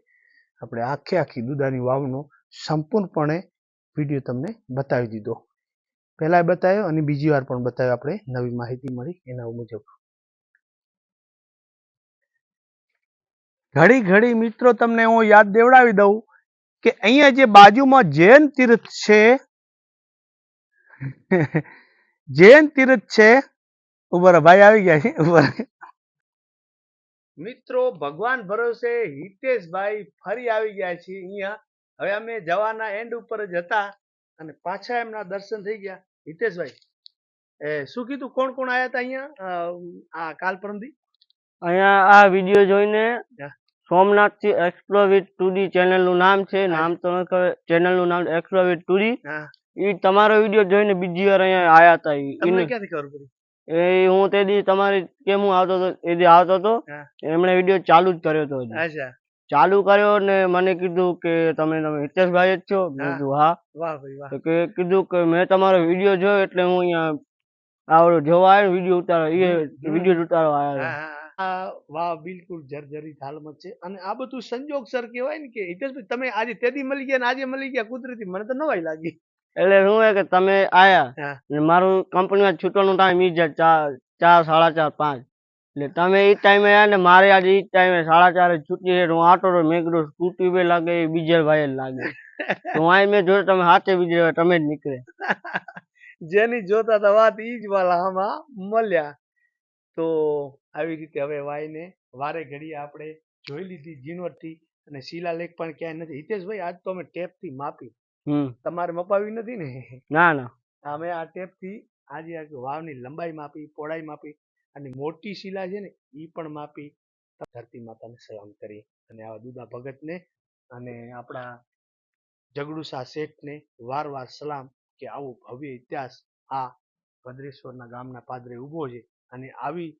આપણે આખી દુધાની વાવનો સંપૂર્ણપણે વિડીયો તમને બતાવી દીધો. પહેલાં બતાવ્યો અને બીજી વાર પણ બતાવ્યો, આપણે નવી માહિતી મળી એના મુજબ. ઘડી મિત્રો તમને હું યાદ દેવડાવી દઉં કે અહીંયા જે બાજુમાં જૈન તીર્થ છે જૈન તીર્થ છે, ઉભર ભાઈ આવી ગયા છે, ઉભર મિત્રો. ભગવાન ભરોસે હિતેશભાઈ ફરી આવી ગયા છે અહીંયા. હવે અમે જવાના એન્ડ ઉપર જ હતા અને પાછા એમના દર્શન થઈ ગયા. હિતેશભાઈ શું કીધું, કોણ કોણ આવ્યા હતા અહીંયા આ કાલ પરમથી? અહીંયા આ વિડીયો જોઈને સોમનાથ થી એક્સપ્લોર વિથ 2D ચેનલ નું નામ છે, નામ તો ચેનલ નું નામ એક્સપ્લોર વિથ 2D. ઈ તમારો વિડીયો જોઈને બીજી વાર અહીંયા આયા હતા. તમને ક્યાંથી ખબર પડી? એ હું તે દી તમારી કેમ હું આવતો હતો એ દી આવતો હતો, એમણે વિડીયો ચાલુ જ કર્યો હતો. અચ્છા, ચાલુ કર્યો ને મને કીધું કે તમે હિતેશભાઈ જ છો? મેં કીધું હા. વાહ ભાઈ વાહ. તો કે કીધું કે મેં તમારો વિડીયો જોયો એટલે હું અહીંયા આવડો જોવા આવ્યો, વિડીયો ઉતારો, એ વિડીયો ઉતારવા આવ્યો. વાહ, બિલકુલ જર્જરિત હાલમાં છે. અને આ બધું સંજોગ સર કહેવાય ને કે હિતેશભાઈ તમે આજે તેદી મળી ગયા ને આજે મળી ગયા, કુદરતી. મને તો નવાઈ લાગી. એટલે શું હે કે તમે આયા ને મારું કંપનીમાં છૂટવાનો ટાઈમ ઈ જ 4, 4:30, 5. એટલે તમે ઈ ટાઈમે આયા ને મારે આજે ઈ ટાઈમે 4:30 છૂટી છે. હું આટો તો મેં કીધું સ્કૂટી બે લાગે એ બીજે ભાઈ જ લાગે. તો અહીં મેં જોયું તમે હાથે બીજે તમે જ નીકળે. જેની જોતા હતા વાત ઈ જ વાલા આમાં મળ્યા. તો આવી રીતે હવે વાયને વારે ઘડીએ આપણે જોઈ લીધી ઝીણવટથી, અને શિલાલેખ પણ ક્યાંય નથી. હિતેશભાઈ આજ તો અમે ટેપથી માપી. તમારે મપાવી નથી ને? ના ના, અમે આ ટેપથી આજે વાવની લંબાઈ માપી, પહોળાઈ માપી, અને મોટી શિલા છે ને ઈ પણ માપી. ધરતી માતાને સલામ કરી અને આવા દુદા ભગતને અને આપણા જગડુસા શેઠને વાર સલામ કે આવો ભવ્ય ઇતિહાસ આ ભદ્રેશ્વરના ગામના પાદરે ઊભો છે. અને આવી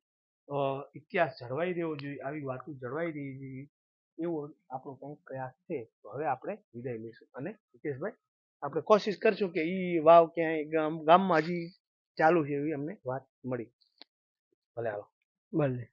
ઇતિહાસ જળવાઈ રહેવો જોઈએ, આવી વાતો જળવાઈ રહી જોઈએ, એવો આપણો કંઈક પ્રયાસ છે. તો હવે આપણે વિદાય લઈશું અને હિતેશભાઈ આપણે કોશિશ કરશું કે ઈ વાવ ક્યાંય ગામમાં હજી ચાલુ છે એવી અમને વાત મળી. ભલે હાલો. ભલે.